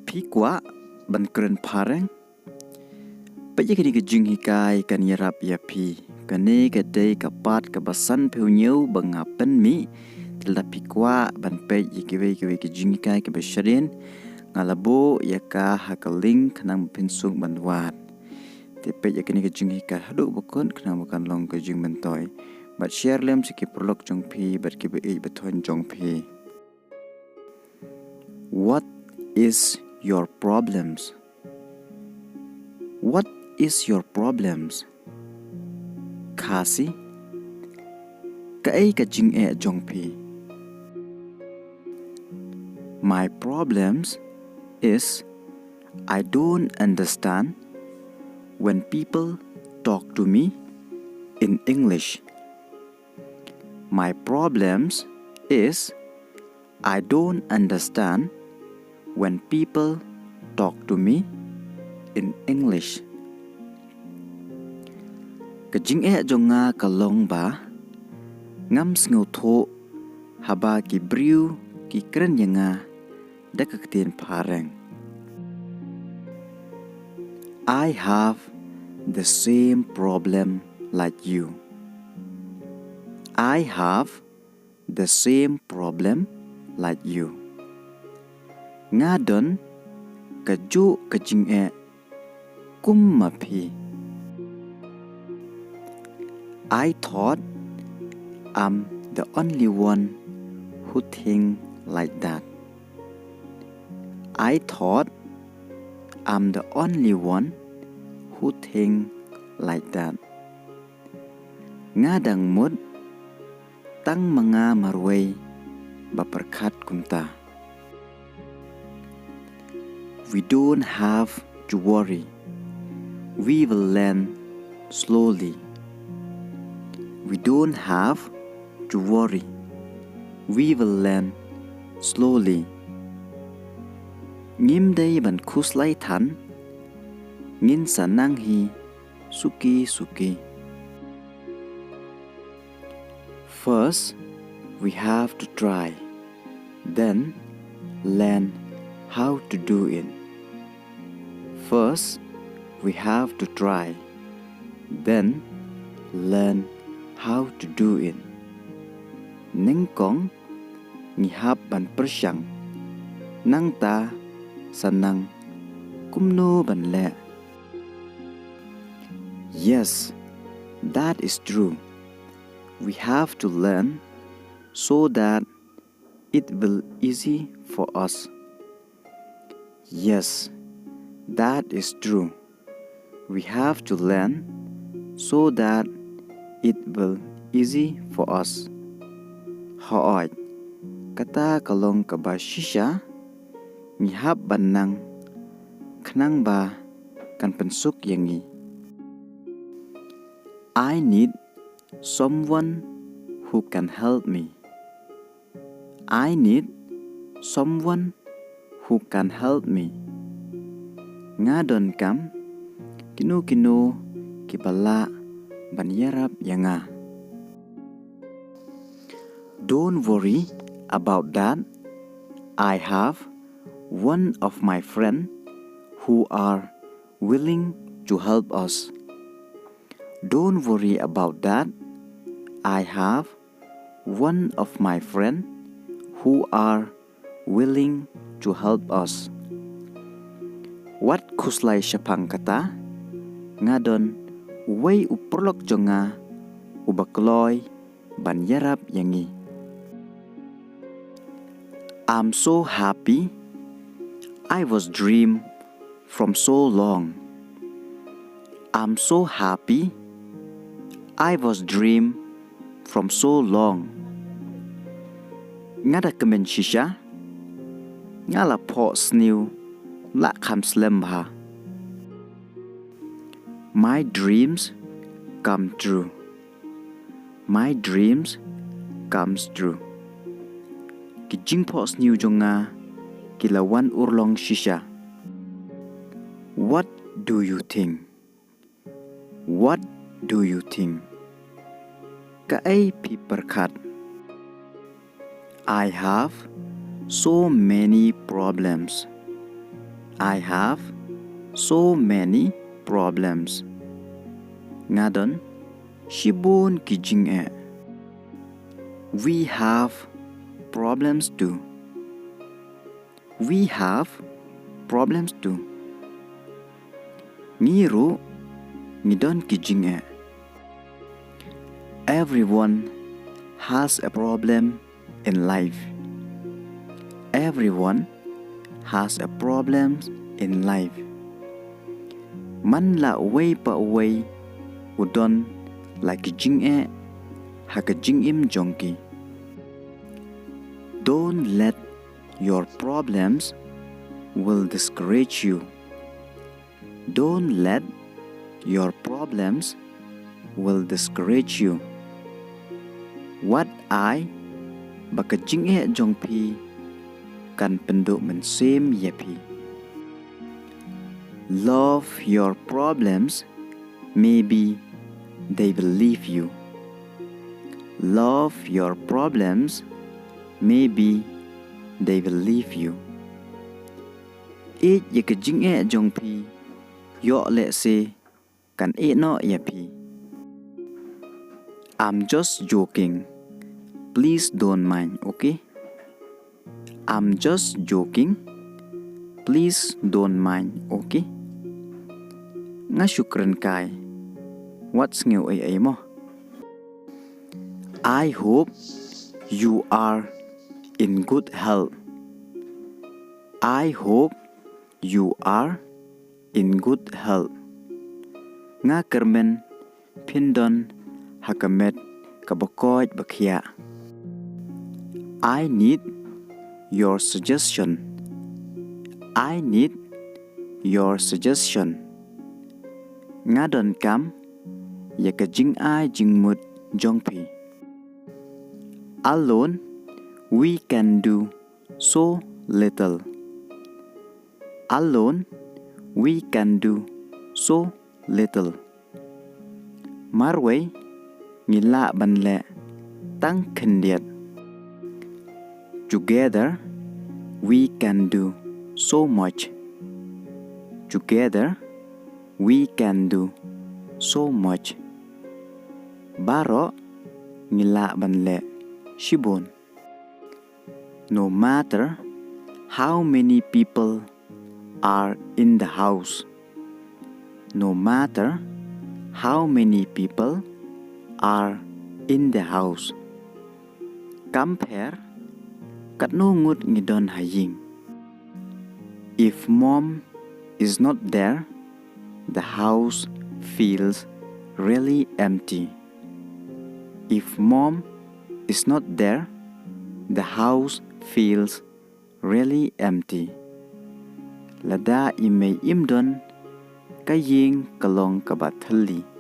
Phi Kwah ban Kren Phareng. Pajak ke Nonghikai kan yarap ya Phi. Kane ke day kapat ke basan peunyu bangapen mi. Tilda Phi Kwah ban pej ke Nonghikai ke basharin. Ngalabo ya ka hakaling kanang pinsung banwat. Tepe ya kini ke Nonghikai haduk bukun kanang bukan long ke jing mentoy. Bat share lem siki perlok jong Phi bat kiba beton jong Phi. What is your problems? What is your problems? Kasi kai ka jing jong Phi. My problems is I don't understand when people talk to me in English. My problems is I don't understand when people talk to me in English. Kajing jonga kalong ba ngam sngu tho haba ki briu ki kren yanga da Kren Phareng. I have the same problem like you. I have the same problem like you. Ngadon kaju kajing kumma Phi. I thought I'm the only one who think like that. I thought I'm the only one who think like that. Ngadang mud tang mga marway baperkat kunta. We don't have to worry. We will learn slowly. We don't have to worry. We will learn slowly. Ngim day ban khuslai than. Ngin sanang hi suki. First, we have to try. Then, learn how to do it. First, we have to try. Then, learn how to do it. Nengkong ngihap ban persyang. Nang ta sanang kumno ban le. Yes, that is true. We have to learn so that it will easy for us. Yes, that is true. We have to learn so that it will easy for us. Hoy, kata kalong kabashisha, ngihap banang, knang ba kan pensuk yangi. I need someone who can help me. I need someone who can help me. Ngadon kam, kinu kibala banyarap yanga. Don't worry about that. I have one of my friends who are willing to help us. Don't worry about that. I have one of my friends who are willing to help us. What khuslai syapang kata? Ngadon way uperlok jonga ubakloy banyarap yangi. I'm so happy. I was dream from so long. I'm so happy. I was dream from so long. Ngada kemen shisha. Ngala po snew la kam slem ha. My dreams come true. My dreams comes true. Kijing po snew jonga kilawan urlong shisha. What do you think? What do you think? Kaay Phi perkat. I have so many problems. I have so many problems. Ngadon shibun kijing e. We have problems too. We have problems too. Ngiru ngidon kijing e. Everyone has a problem in life. Everyone has a problem in life. Man la way pa way udon la kijing e ha kijing im jongki. Don't let your problems will discourage you. Don't let your problems will discourage you. What I bakajing e jongpi kan penduk mensem yepi. Love your problems, maybe they will leave you. Love your problems, maybe they will leave you. E yakajing e jongpi yo le se kan e no yepi. I'm just joking. Please don't mind, okay? I'm just joking. Please don't mind, okay? Nga shukran kai. What's new ay mo? I hope you are in good health. I hope you are in good health. Nga kermen pindon hakamet kabokoy bakya. I need your suggestion. I need your suggestion. Ngadon kam yakajing ai jingmut jongpi. Alone we can do so little. Alone we can do so little. Marway ngila banle tang kendiat. Together we can do so much. Together we can do so much. Baro ngila banle shibon. No matter how many people are in the house. No matter how many people are in the house. Compare Katno ngut ngidon haying. If mom is not there, the house feels really empty. If mom is not there, the house feels really empty. Lada imay imdon kaying kalong kabathali.